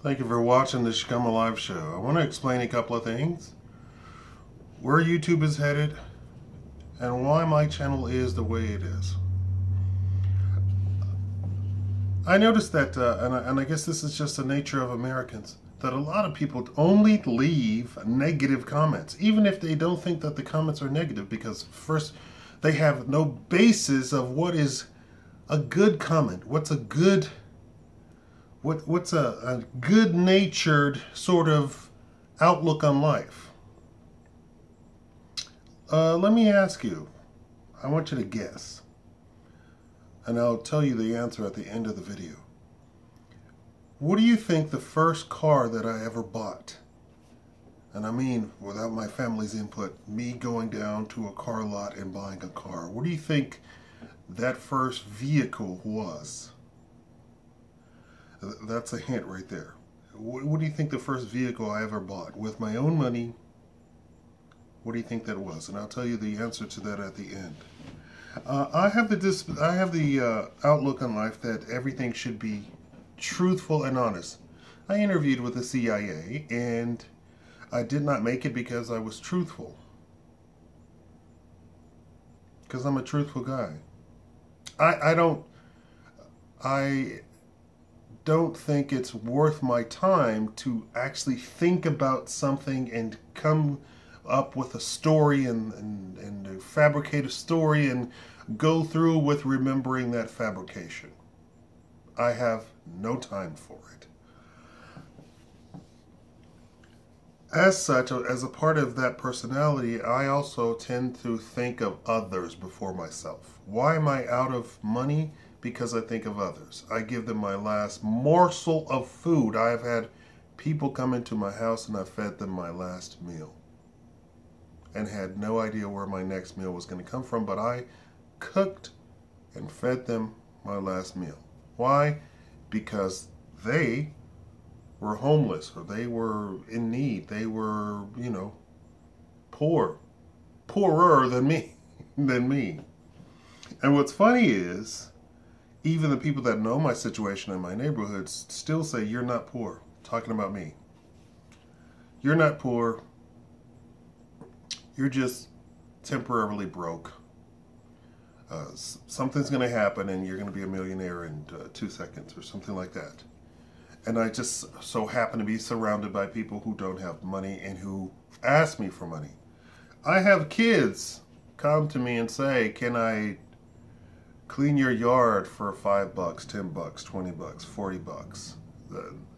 Thank you for watching the Shikama Live Show. I want to explain a couple of things. Where YouTube is headed and why my channel is the way it is. I noticed that, and I guess this is just the nature of Americans, that a lot of people only leave negative comments, even if they don't think that the comments are negative, because first, they have no basis of what is a good comment. What's a good... What's a good-natured sort of outlook on life? Let me ask you. I want you to guess. And I'll tell you the answer at the end of the video. What do you think the first car that I ever bought? And I mean, without my family's input, me going down to a car lot and buying a car. What do you think that first vehicle was? That's a hint right there. What do you think the first vehicle I ever bought with my own money? What do you think that was? And I'll tell you the answer to that at the end. I have the outlook on life that everything should be truthful and honest. I interviewed with the CIA, and I did not make it because I was truthful. Because I'm a truthful guy. I don't think it's worth my time to actually think about something and come up with a story and fabricate a story and go through with remembering that fabrication. I have no time for it. As such, as a part of that personality, I also tend to think of others before myself. Why am I out of money? Because I think of others. I give them my last morsel of food. I've had people come into my house and I fed them my last meal and had no idea where my next meal was going to come from, but I cooked and fed them my last meal. Why? Because they were homeless, or they were in need. They were, you know, poorer than me, And what's funny is, even the people that know my situation in my neighborhood still say, "You're not poor," talking about me. You're not poor. You're just temporarily broke. Something's going to happen and you're going to be a millionaire in 2 seconds or something like that. And I just so happen to be surrounded by people who don't have money and who ask me for money. I have kids come to me and say, "Can I clean your yard for $5, $10, $20, $40.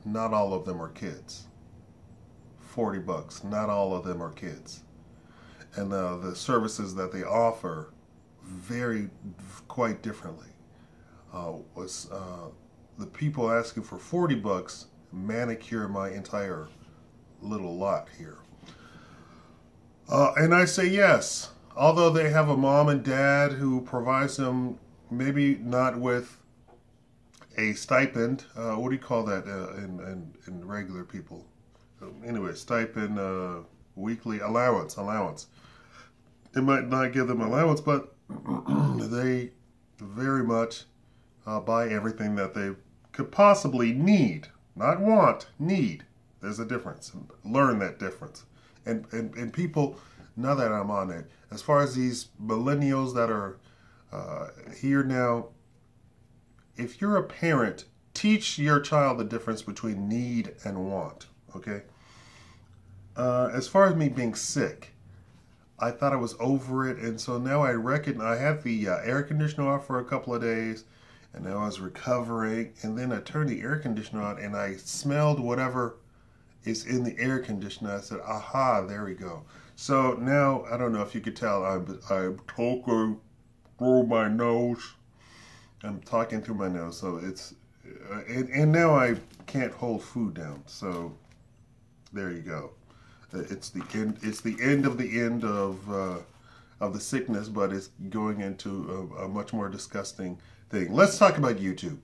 Not all of them are kids. $40. Not all of them are kids. And the services that they offer vary quite differently. The people asking for $40 manicure my entire little lot here. And I say yes. Although they have a mom and dad who provides them, maybe not with a stipend. What do you call that in regular people? Anyway, stipend, weekly allowance. It might not give them allowance, but they very much buy everything that they could possibly need. Not want, need. There's a difference. Learn that difference. And people, now that I'm on it, as far as these millennials that are here now, if you're a parent, teach your child the difference between need and want, okay? As far as me being sick, I thought I was over it, and so now I reckon I had the air conditioner off for a couple of days, and now I was recovering, and then I turned the air conditioner on, and I smelled whatever is in the air conditioner. I said, aha, there we go. So now, I don't know if you could tell, I'm talking through my nose. I'm talking through my nose, so it's, and now I can't hold food down, so there you go. It's the end. It's the end of the sickness, but it's going into a much more disgusting thing. Let's talk about YouTube.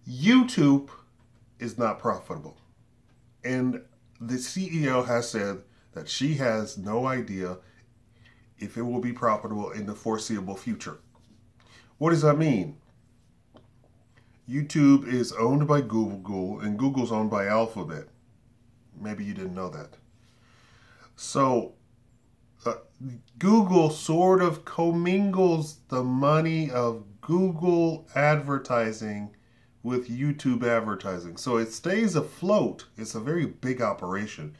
YouTube is not profitable, and the CEO has said that she has no idea if it will be profitable in the foreseeable future. What does that mean? YouTube is owned by Google, and Google's owned by Alphabet. Maybe you didn't know that. So Google sort of commingles the money of Google advertising with YouTube advertising. So it stays afloat. It's a very big operation.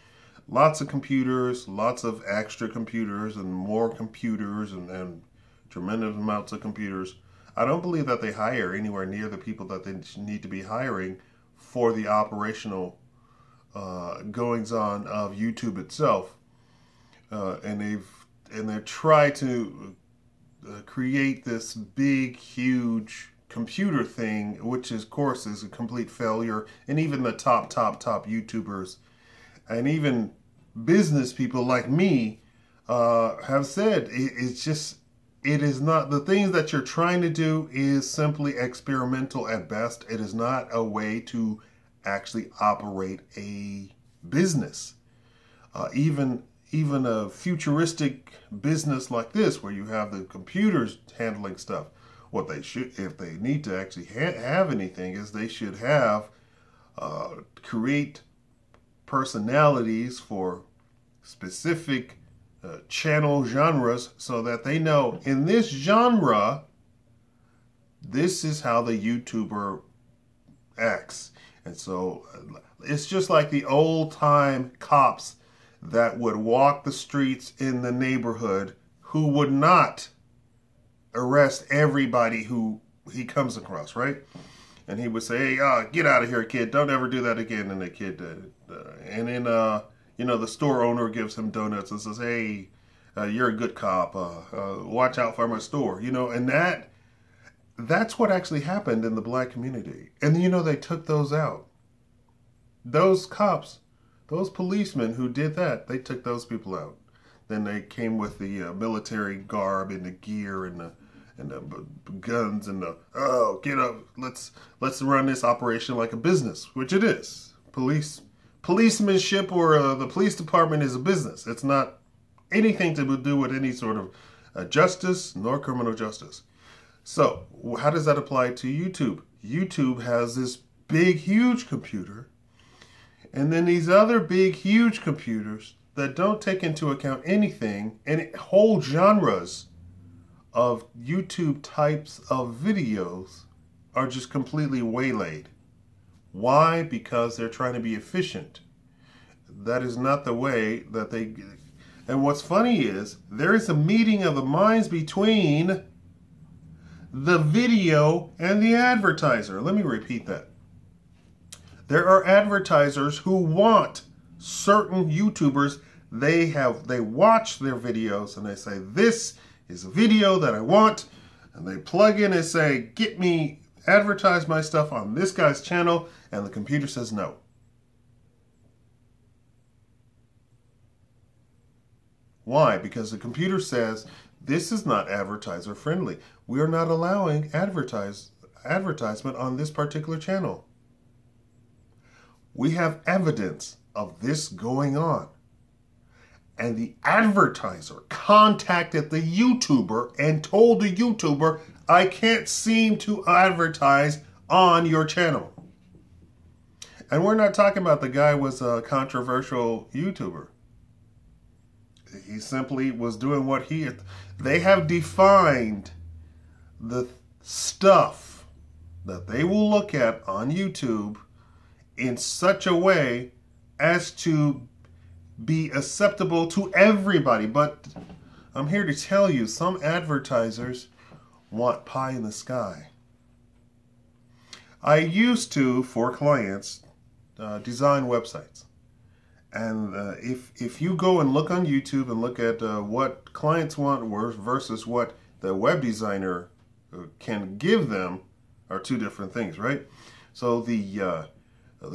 Lots of computers, lots of extra computers, and more computers, and tremendous amounts of computers. I don't believe that they hire anywhere near the people that they need to be hiring for the operational goings-on of YouTube itself. And they're trying to create this big, huge computer thing, which of course is a complete failure. And even the top YouTubers and even business people like me have said it is not, the things that you're trying to do is simply experimental at best. It is not a way to actually operate a business. Even a futuristic business like this, where you have the computers handling stuff, what they should, if they need to actually have anything, is they should have create personalities for specific channel genres, so that they know in this genre, this is how the YouTuber acts. And so it's just like the old time cops that would walk the streets in the neighborhood, who would not arrest everybody who he comes across, right? And he would say, hey, get out of here, kid. Don't ever do that again. And the kid, and then, the store owner gives him donuts and says, hey, you're a good cop. Watch out for my store. And that's what actually happened in the black community. And, they took those out. Those cops, those policemen who did that, they took those people out. Then they came with the military garb and the gear and the guns and get up, let's run this operation like a business, which it is. Policemanship or the police department is a business. It's not anything to do with any sort of justice nor criminal justice. So how does that apply to YouTube? YouTube has this big, huge computer, and then these other big, huge computers that don't take into account anything, and whole genres of YouTube types of videos are just completely waylaid. Why? Because they're trying to be efficient. That is not the way that they... And what's funny is, there is a meeting of the minds between the video and the advertiser. Let me repeat that. There are advertisers who want certain YouTubers, they watch their videos and they say, this is a video that I want, and they plug in and say, get me, advertise my stuff on this guy's channel, and the computer says no. Why? Because the computer says, this is not advertiser friendly. We are not allowing advertisement on this particular channel. We have evidence of this going on. And the advertiser contacted the YouTuber and told the YouTuber, I can't seem to advertise on your channel. And we're not talking about the guy was a controversial YouTuber. He simply was doing what they have defined the stuff that they will look at on YouTube in such a way as to be acceptable to everybody. But I'm here to tell you, some advertisers want pie in the sky. I used to, for clients, design websites. And if you go and look on YouTube and look at what clients want versus what the web designer can give them are two different things, right? So the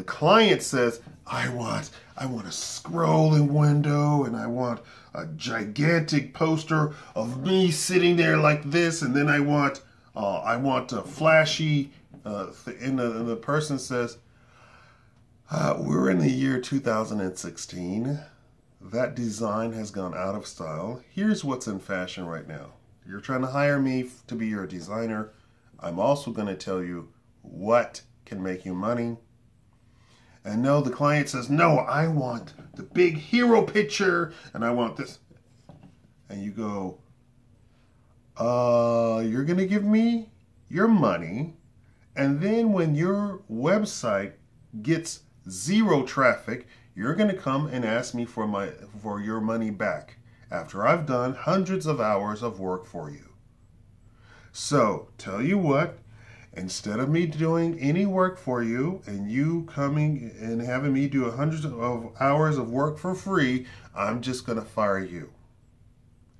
client says, I want a scrolling window, and I want a gigantic poster of me sitting there like this, and then I want a flashy, and the person says, we're in the year 2016. That design has gone out of style. Here's what's in fashion right now. You're trying to hire me to be your designer. I'm also going to tell you what can make you money. And no, the client says, no, I want the big hero picture and I want this. And you go, you're going to give me your money. And then when your website gets 0 traffic, you're going to come and ask me for your money back after I've done hundreds of hours of work for you. So, tell you what, instead of me doing any work for you and you coming and having me do hundreds of hours of work for free, I'm just going to fire you.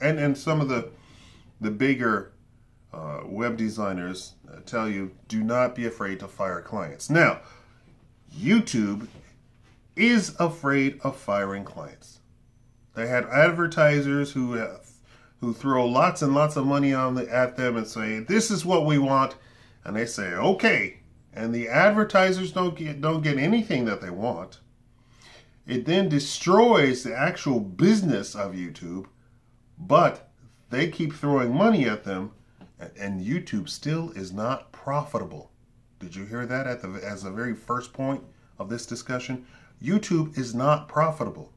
And some of the bigger web designers tell you, do not be afraid to fire clients. Now, YouTube is afraid of firing clients. They had advertisers who throw lots and lots of money at them and say, this is what we want. And they say, okay. And the advertisers don't get anything that they want. It then destroys the actual business of YouTube, but they keep throwing money at them, and YouTube still is not profitable. Did you hear that as the very first point of this discussion? YouTube is not profitable.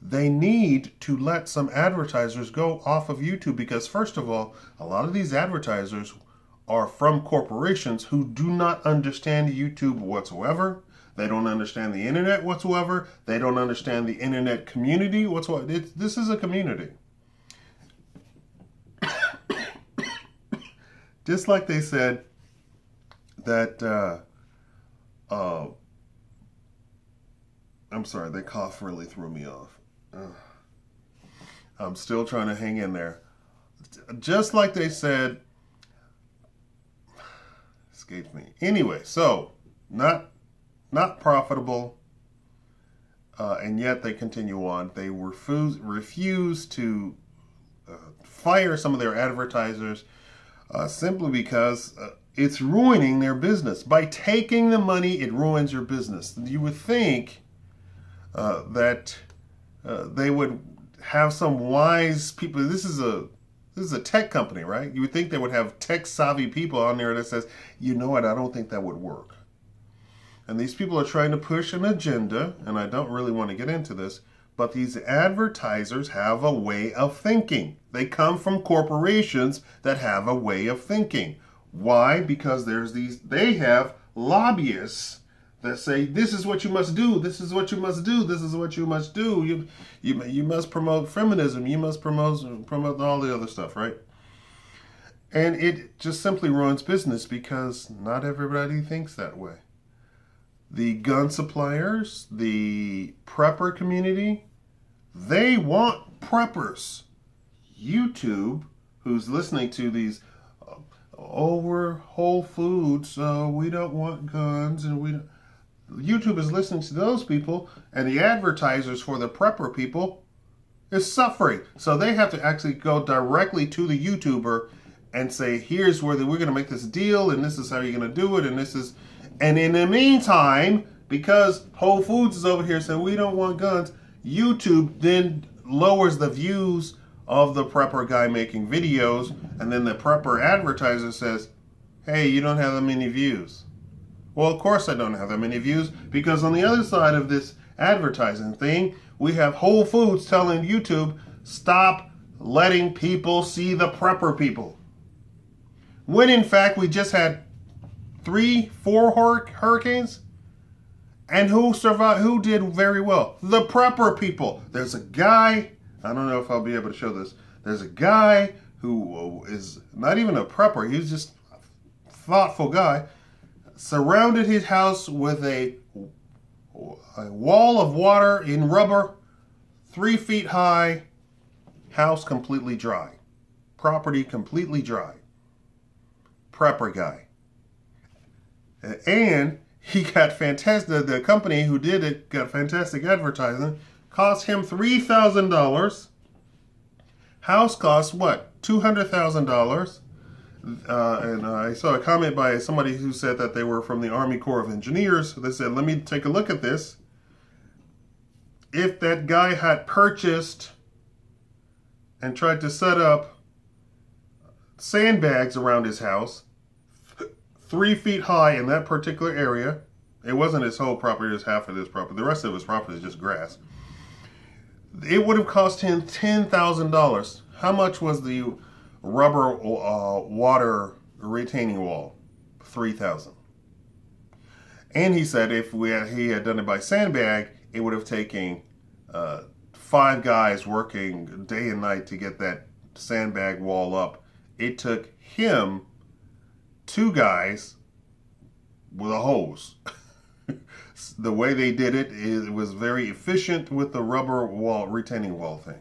They need to let some advertisers go off of YouTube because, first of all, a lot of these advertisers are from corporations who do not understand YouTube whatsoever. They don't understand the internet whatsoever. They don't understand the internet community whatsoever. This is a community. Just like they said that, I'm sorry, that cough really threw me off. I'm still trying to hang in there. Just like they said, escaped me. Anyway, so not profitable, and yet they continue on. They refuse to fire some of their advertisers simply because it's ruining their business. By taking the money, it ruins your business. You would think that they would have some wise people. This is a tech company, right? You would think they would have tech savvy people on there that says, you know what, I don't think that would work. And these people are trying to push an agenda, and I don't really want to get into this, but these advertisers have a way of thinking. They come from corporations that have a way of thinking. Why? Because they have lobbyists that say, this is what you must do, this is what you must do, this is what you must do. You must promote feminism, you must promote all the other stuff, right? And it just simply ruins business because not everybody thinks that way. The gun suppliers, the prepper community, they want preppers. YouTube, who's listening to these, we're Whole Foods, we don't want guns, and we don't. YouTube is listening to those people, and the advertisers for the prepper people is suffering. So they have to actually go directly to the YouTuber and say, here's where we're going to make this deal, and this is how you're going to do it, and this is... And in the meantime, because Whole Foods is over here saying we don't want guns, YouTube then lowers the views of the prepper guy making videos, and then the prepper advertiser says, hey, you don't have that many views. Well, of course I don't have that many views, because on the other side of this advertising thing, we have Whole Foods telling YouTube, stop letting people see the prepper people. When in fact we just had 3-4 hurricanes, and who survived? Who did very well? The prepper people. There's a guy, I don't know if I'll be able to show this. There's a guy who is not even a prepper. He's just a thoughtful guy. Surrounded his house with a wall of water in rubber, 3 feet high, house completely dry, property completely dry. Prepper guy. And he got fantastic, the company who did it got fantastic advertising, cost him $3,000. House costs what? $200,000. And I saw a comment by somebody who said that they were from the Army Corps of Engineers. They said, let me take a look at this. If that guy had purchased and tried to set up sandbags around his house, 3 feet high in that particular area. It wasn't his whole property, it was half of his property. The rest of his property is just grass. It would have cost him $10,000. How much was the rubber water retaining wall? $3,000. And he said if he had done it by sandbag, it would have taken 5 guys working day and night to get that sandbag wall up. It took him 2 guys with a hose. The way they did it, it was very efficient with the rubber wall, retaining wall thing.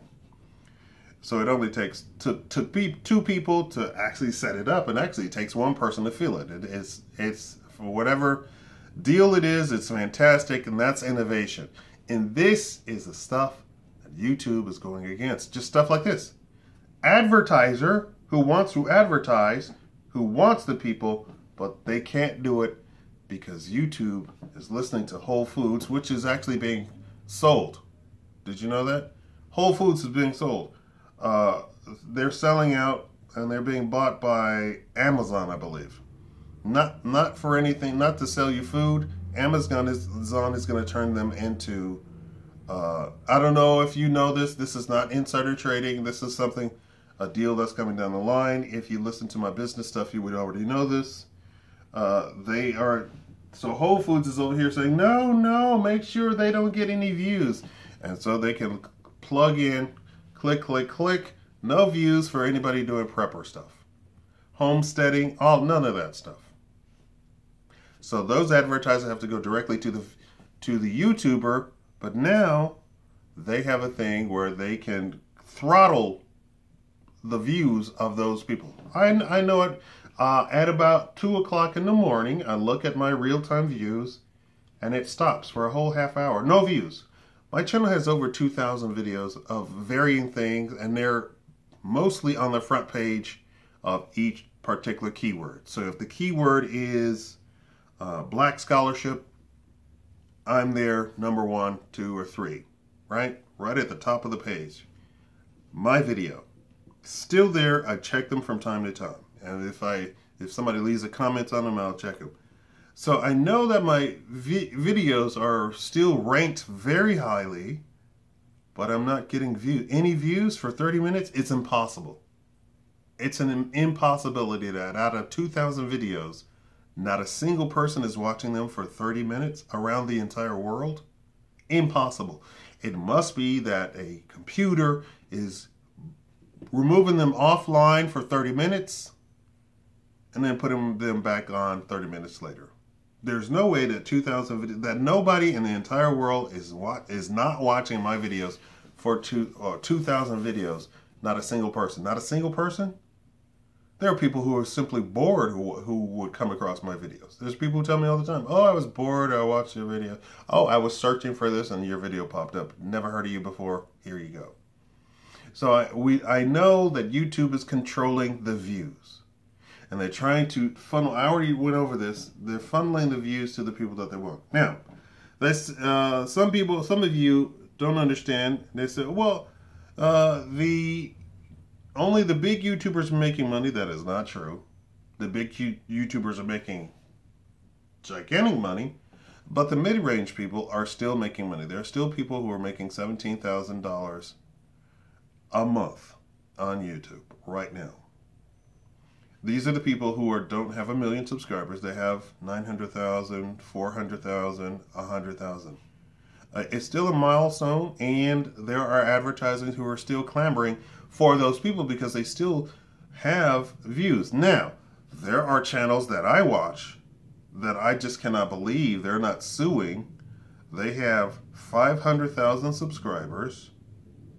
So it only takes took 2 people to actually set it up, and actually it takes 1 person to fill it. It's for whatever deal it is, it's fantastic, and that's innovation. And this is the stuff that YouTube is going against. Just stuff like this. Advertiser who wants to advertise, who wants the people, but they can't do it because YouTube is listening to Whole Foods, which is actually being sold. Did you know that? Whole Foods is being sold. They're selling out and they're being bought by Amazon, I believe. Not for anything, not to sell you food. Amazon is going to turn them into, I don't know if you know this. This is not insider trading. This is something, a deal that's coming down the line. If you listen to my business stuff, you would already know this. So Whole Foods is over here saying, no, make sure they don't get any views. And so they can plug in, click, no views for anybody doing prepper stuff. Homesteading, none of that stuff. So those advertisers have to go directly to the YouTuber, but now they have a thing where they can throttle the views of those people. I know it. At about 2 o'clock in the morning, I look at my real-time views, and it stops for a whole half hour. No views. My channel has over 2,000 videos of varying things, and they're mostly on the front page of each particular keyword. So if the keyword is Black scholarship, I'm there number 1, 2, or 3, right? Right at the top of the page. My video. Still there, I check them from time to time. And if somebody leaves a comment on them, I'll check them. So I know that my videos are still ranked very highly, but I'm not getting any views for 30 minutes. It's impossible. It's an impossibility that out of 2,000 videos, not a single person is watching them for 30 minutes around the entire world. Impossible. It must be that a computer is removing them offline for 30 minutes and then putting them back on 30 minutes later. There's no way that 2,000 videos, that nobody in the entire world is not watching my videos for 2,000 videos. Not a single person. Not a single person? There are people who are simply bored who would come across my videos. There's people who tell me all the time, oh, I was bored, I watched your video. Oh, I was searching for this and your video popped up. Never heard of you before. Here you go. So I know that YouTube is controlling the views. And they're trying to funnel, I already went over this, they're funneling the views to the people that they want. Now, some of you don't understand. They say, well, only the big YouTubers are making money. That is not true. The big YouTubers are making gigantic money, but the mid-range people are still making money. There are still people who are making $17,000 a month on YouTube right now. These are the people who don't have 1 million subscribers. They have 900,000, 400,000, 100,000. It's still a milestone, and there are advertisers who are still clamoring for those people because they still have views. Now, there are channels that I watch that I just cannot believe they're not suing. They have 500,000 subscribers.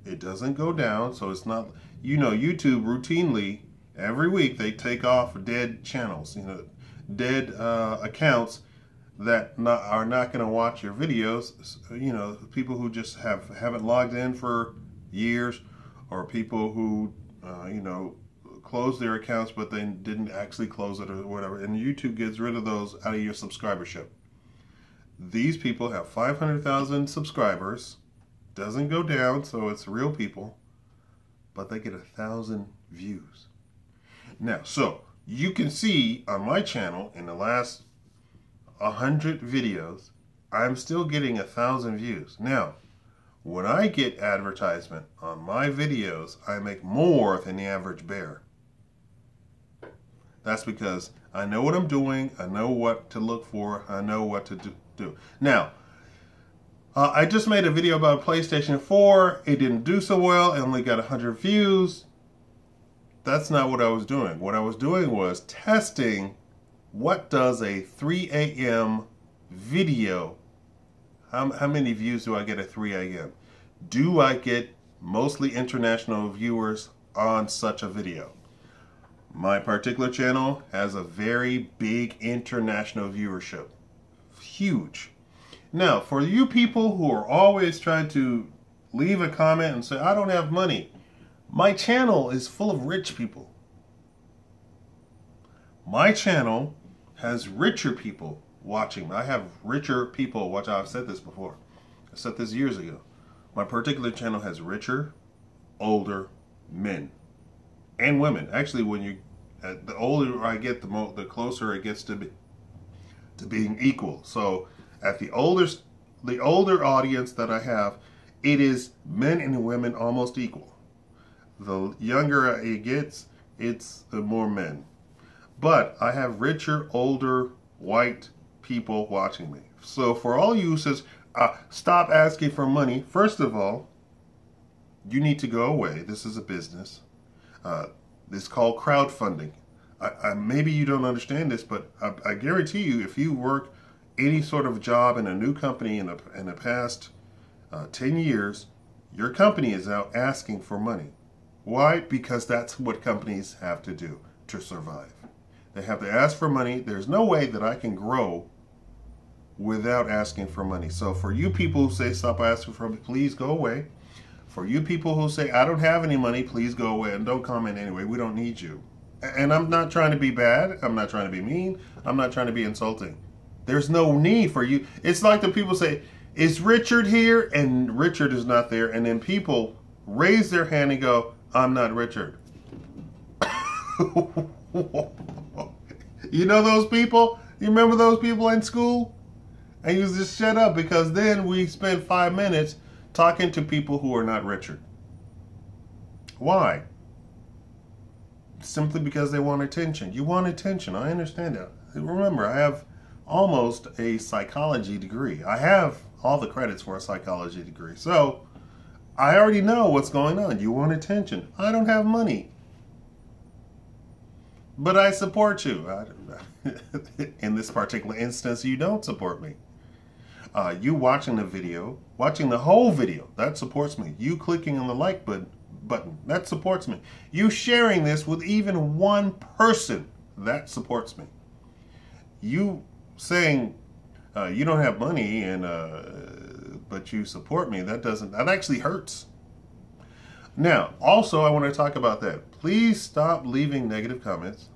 It doesn't go down, so it's not, YouTube routinely, every week they take off dead channels, dead accounts that are not going to watch your videos. People who just haven't logged in for years, or people who closed their accounts but they didn't actually close it or whatever. And YouTube gets rid of those out of your subscribership. These people have 500,000 subscribers. Doesn't go down, so it's real people, but they get 1,000 views. Now, so you can see on my channel in the last 100 videos, I'm still getting 1,000 views. Now, when I get advertisement on my videos, I make more than the average bear. That's because I know what I'm doing, I know what to look for, I know what to do. Now, I just made a video about PlayStation 4. It didn't do so well. It only got 100 views. That's not what I was doing. What I was doing was testing what does a 3 a.m. video, how many views do I get at 3 a.m.? Do I get mostly international viewers on such a video? My particular channel has a very big international viewership. Huge. Now, for you people who are always trying to leave a comment and say, I don't have money, my channel is full of rich people. My channel has richer people watching. I have richer people watching. I've said this before. I said this years ago. My particular channel has richer, older men and women. Actually, when you, the older I get, the closer it gets to being equal. So at the older audience that I have, it is men and women almost equal. The younger it gets, it's the more men. But I have richer, older, white people watching me. So for all you who says, stop asking for money, first of all, you need to go away. This is a business. This is called crowdfunding. Maybe you don't understand this, but I guarantee you, if you work any sort of job in a new company in the past 10 years, your company is out asking for money. Why? Because that's what companies have to do to survive. They have to ask for money. There's no way that I can grow without asking for money. So for you people who say stop asking for money, please go away. For you people who say I don't have any money, please go away and don't comment anyway. We don't need you. And I'm not trying to be bad. I'm not trying to be mean. I'm not trying to be insulting. There's no need for you. It's like the people say, is Richard here? And Richard is not there. And then people raise their hand and go, I'm not Richard. You know those people? You remember those people in school? And you just shut up, because then we spend 5 minutes talking to people who are not Richard. Why? Simply because they want attention. You want attention. I understand that. Remember, I have almost a psychology degree. I have all the credits for a psychology degree. So I already know what's going on. You want attention. I don't have money. But I support you. In this particular instance, you don't support me. You watching the video, watching the whole video, that supports me. You clicking on the like button, that supports me. You sharing this with even one person, that supports me. You saying you don't have money and but you support me, that actually hurts. Now, also, I want to talk about that. Please stop leaving negative comments.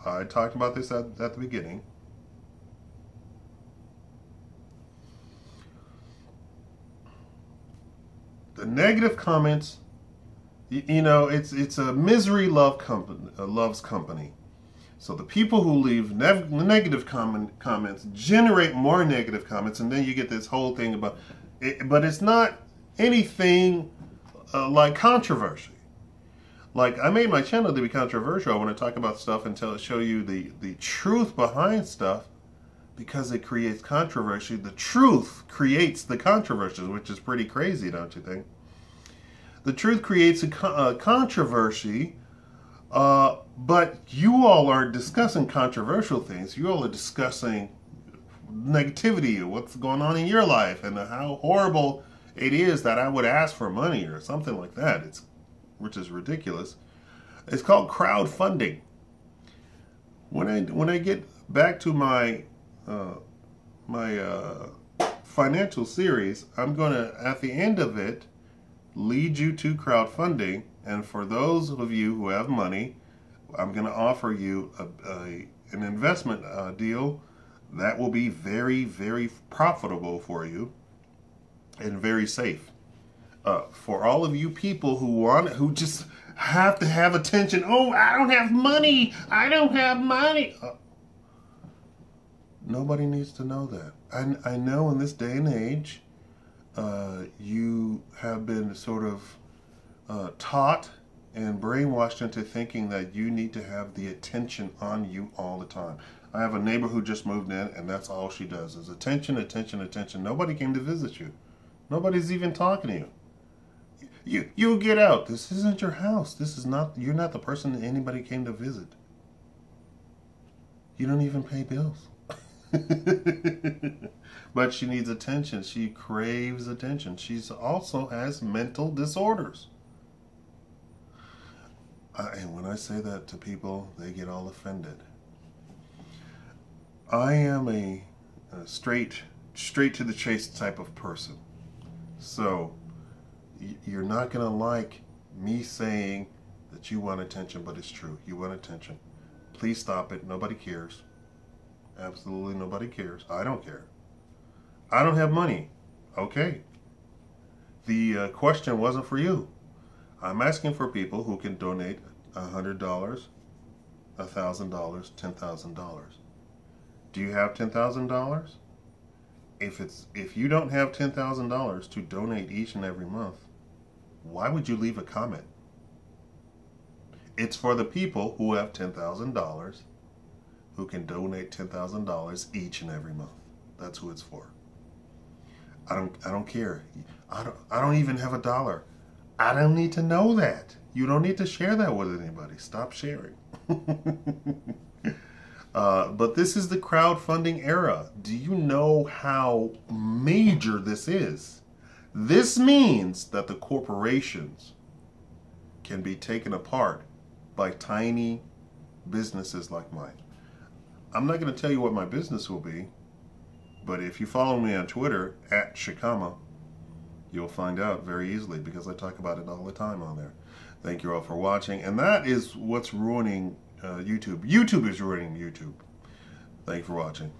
I talked about this at the beginning. The negative comments, you know, it's a misery loves company. So the people who leave negative comments generate more negative comments, and then you get this whole thing about it. But it's not anything like controversy. Like, I made my channel to be controversial. I want to talk about stuff and show you the truth behind stuff, because it creates controversy. The truth creates the controversy, which is pretty crazy, don't you think? The truth creates a controversy, but you all are discussing controversial things. You all are discussing negativity, what's going on in your life, and how horrible it is that I would ask for money or something like that. Which is ridiculous. It's called crowdfunding. When I get back to my financial series, I'm going to, at the end of it, lead you to crowdfunding. And for those of you who have money, I'm going to offer you an investment deal that will be very, very profitable for you and very safe. For all of you people who have to have attention. Oh, I don't have money. I don't have money. Nobody needs to know that. I know in this day and age, you have been sort of taught and brainwashed into thinking that you need to have the attention on you all the time. I have a neighbor who just moved in, and that's all she does is attention, attention, attention. Nobody came to visit you. Nobody's even talking to you. You get out. This isn't your house. This is not. You're not the person that anybody came to visit. You don't even pay bills. But she needs attention. She craves attention. She also has mental disorders. And when I say that to people, they get all offended. I am a straight to the chase type of person. So you're not going to like me saying that you want attention, but it's true. You want attention. Please stop it. Nobody cares. Absolutely nobody cares. I don't care. I don't have money. Okay. The question wasn't for you. I'm asking for people who can donate $100, $1,000, $10,000. Do you have $10,000? If you don't have $10,000 to donate each and every month, why would you leave a comment? It's for the people who have $10,000 who can donate $10,000 each and every month. That's who it's for. I don't care. I don't even have $1. I don't need to know that. You don't need to share that with anybody. Stop sharing. But this is the crowdfunding era. Do you know how major this is? This means that the corporations can be taken apart by tiny businesses like mine. I'm not going to tell you what my business will be, but if you follow me on Twitter, @Shikama, you'll find out very easily because I talk about it all the time on there. Thank you all for watching. And that is what's ruining YouTube. YouTube is ruining YouTube. Thank you for watching.